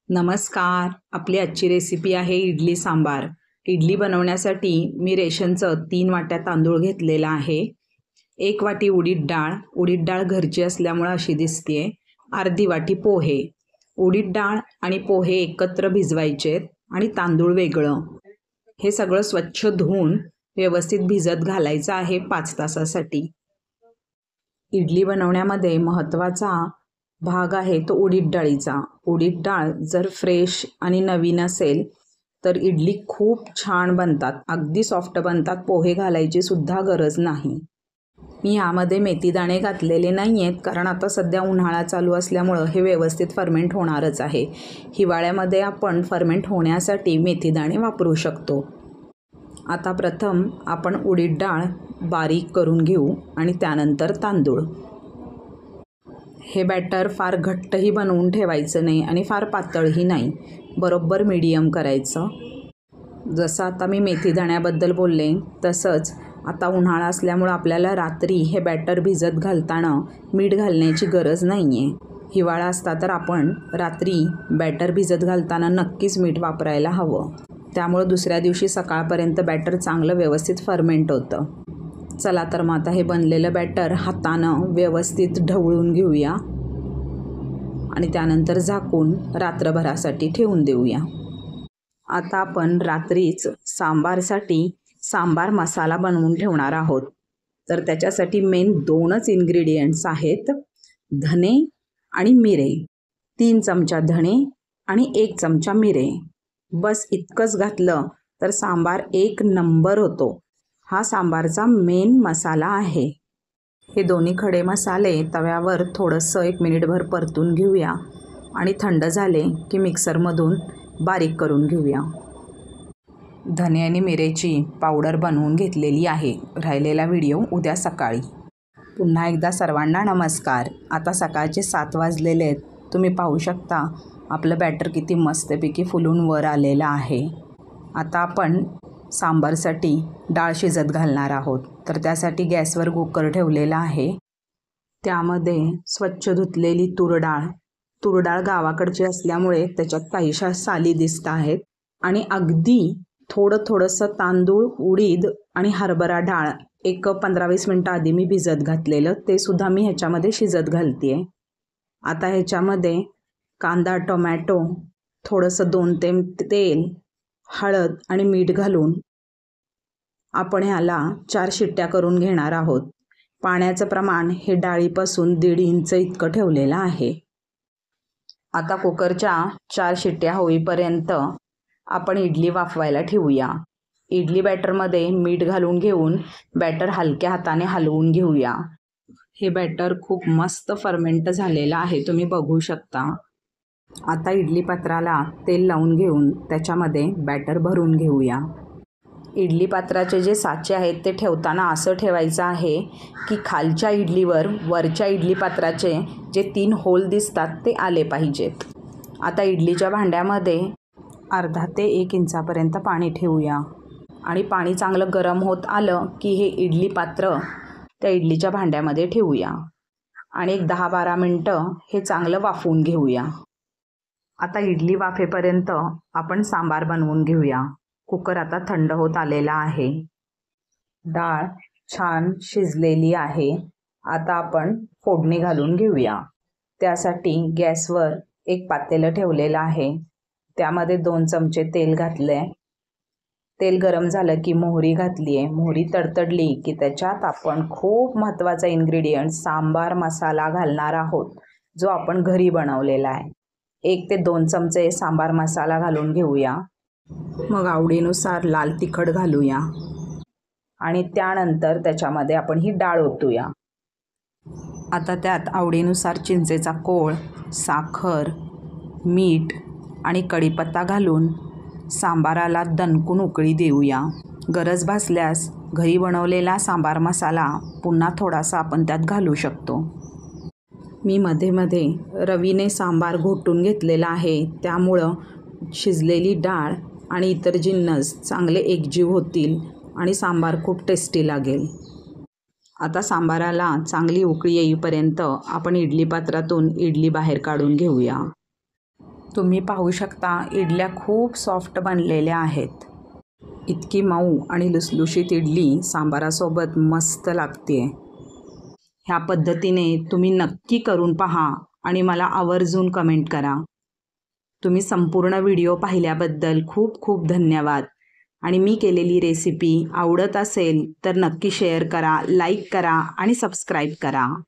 नमस्कार. आपली आजची रेसिपी आहे इडली सांबार. इडली बनवण्यासाठी मी रेशनचं 3 वाट्या तांदूळ घेतलेला आहे. 1 वाटी उडीद डाळ घरची असल्यामुळे अशी दिसते. अर्धी वाटी पोहे. उडीद डाळ आणि पोहे एकत्र भिजवायचे आणि तांदूळ वेगळं. हे सगळं स्वच्छ धुवून व्यवस्थित भिजत घालायचं आहे 5 तासासाठी. इडली बनवण्यामध्ये महत्त्वाचा भाग आहे तो उडीद डाळीचा. उडीद डाळ जर फ्रेश आणि नवीन असेल तर इडली खूप छान बनतात, अगदी सॉफ्ट बनतात. पोहे घालायची सुद्धा गरज नाही. मी यामध्ये मेथीदाणे घातलेले नाही आहेत, कारण आता सध्या उन्हाळा चालू असल्यामुळं हे व्यवस्थित फर्मेंट होणारच आहे. हिवाळ्यामध्ये आपण फर्मेंट होण्यासाठी मेथीदाणे वापरू शकतो. आता प्रथम आपण उडीद डाळ बारीक करून घेऊ आणि त्यानंतर तांदूळ. हे बॅटर फार घट्टही बनवून ठेवायचं नाही आणि फार पातळही नाही, बरोबर मीडियम करायचं. जसं आता मी मेथीदाण्याबद्दल बोलले तसंच आता उन्हाळा असल्यामुळं आपल्याला रात्री हे बॅटर भिजत घालताना मीठ घालण्याची गरज नाही आहे. हिवाळा असता तर आपण रात्री बॅटर भिजत घालताना नक्कीच मीठ वापरायला हवं. त्यामुळं दुसऱ्या दिवशी सकाळपर्यंत बॅटर चांगलं व्यवस्थित फर्मेंट होतं. चला तर मग आता हे बनलेलं बॅटर हातानं व्यवस्थित ढवळून घेऊया आणि त्यानंतर झाकून रात्रभरासाठी ठेवून देऊया. आता आपण रात्रीच सांबारसाठी सांबार मसाला बनवून ठेवणार आहोत. तर त्याच्यासाठी मेन 2च इन्ग्रेडियंट्स आहेत, धने आणि मिरे. 3 चमचा धने आणि 1 चमचा मिरे. बस इतकंच घातलं तर सांबार 1 नंबर होतो. हा सांबारचा मेन मसाला आहे. हे दोन्ही खडे मसाले तव्यावर थोडंसं 1 मिनिटभर परतून घेऊया आणि थंड झाले की मिक्सरमधून बारीक करून घेऊया. धने आणि मिरेची पावडर बनवून घेतलेली आहे. राहिलेला व्हिडिओ उद्या सकाळी. पुन्हा एकदा सर्वांना नमस्कार. आता सकाळचे 7 वाजलेले आहेत. तुम्ही पाहू शकता आपलं बॅटर किती मस्तपैकी फुलून वर आलेलं आहे. आता आपण सांबारसाठी डाळ शिजत घालणार आहोत. तर त्यासाठी गॅसवर कुकर ठेवलेला आहे. त्यामध्ये स्वच्छ धुतलेली तूर डाळ गावाकडची असल्यामुळे त्याच्यात काहीशा साली दिसत आहेत आणि अगदी थोडंसं तांदूळ, उडीद आणि हरभरा डाळ एक 15-20 मिनटं आधी मी भिजत घातलेलं, ते सुद्धा मी ह्याच्यामध्ये शिजत घालते आहे. आता ह्याच्यामध्ये कांदा, टोमॅटो, थोडंसं 2 थेंब तेल, हळद आणि मीठ घालून आपण ह्याला 4 शिट्ट्या करून घेणार आहोत. पाण्याचं प्रमाण हे डाळीपासून 1.5 इंच इतकं ठेवलेलं आहे. आता कुकरच्या 4 शिट्ट्या होईपर्यंत आपण इडली वाफवायला ठेवूया. इडली बॅटरमध्ये मीठ घालून घेऊन बॅटर हलक्या हाताने हलवून घेऊया. हे बॅटर खूप मस्त फर्मेंट झालेलं आहे, तुम्ही बघू शकता. आता इडली पात्राला तेल लावून घेऊन त्याच्यामध्ये बॅटर भरून घेऊया. इडली पात्राचे जे साचे आहेत ते ठेवताना असं ठेवायचं आहे की खालच्या इडलीवर वरच्या इडली पात्राचे जे 3 होल दिसतात ते आले पाहिजेत. आता इडलीच्या भांड्यामध्ये अर्धा ते 1 इंचापर्यंत पाणी ठेवूया आणि पाणी चांगलं गरम होत आलं की हे इडली पात्र त्या इडलीच्या भांड्यामध्ये ठेवूया आणि एक 10-12 मिनटं हे चांगलं वाफवून घेऊया. आता इडली वाफेपर्यंत आपण सांबार बनवून घेऊया. कुकर आता थंड होत आलेला आहे. डाळ छान शिजलेली आहे. आता आपण फोडणी घालून घेऊया. त्यासाठी गॅसवर एक पातेलं ठेवलेलं आहे. त्यामध्ये 2 चमचे तेल घातले. तेल गरम झालं की मोहरी घातली आहे. मोहरी तडतडली की त्याच्यात आपण खूप महत्त्वाचा इन्ग्रेडियंट सांबार मसाला घालणार आहोत, जो आपण घरी बनवलेला आहे. 1 ते 2 चमचे सांबार मसाला घालून घेऊया. मग आवडीनुसार लाल तिखट घालूया आणि त्यानंतर त्याच्यामध्ये आपण ही डाळ ओतूया. आता त्यात आवडीनुसार चिंचेचा कोळ, साखर, मीठ आणि कढीपत्ता घालून सांबाराला दणकून उकळी देऊया. गरज भासल्यास घरी बनवलेला सांबार मसाला पुन्हा थोडासा आपण त्यात घालू शकतो. मी मध्ये रवीने सांबार घोटून घेतलेला आहे, त्यामुळं शिजलेली डाळ आणि इतर जिन्नस चांगले एकजीव होतील आणि सांबार खूप टेस्टी लागेल. आता सांबाराला चांगली उकळी येईपर्यंत आपण इडली पात्रातून इडली बाहेर काढून घेऊया. तुम्ही पाहू शकता इडल्या खूप सॉफ्ट बनलेल्या आहेत. इतकी मऊ आणि लुसलुशीत इडली सांबारासोबत मस्त लागते. ह्या पद्धतीने तुम्ही नक्की करून पहा आणि मला आवर्जून कमेंट करा. तुम्ही संपूर्ण व्हिडिओ पाहिल्याबद्दल खूप खूप धन्यवाद. आणि मी केलेली रेसिपी आवडत असेल तर नक्की शेअर करा, लाईक करा आणि सबस्क्राईब करा.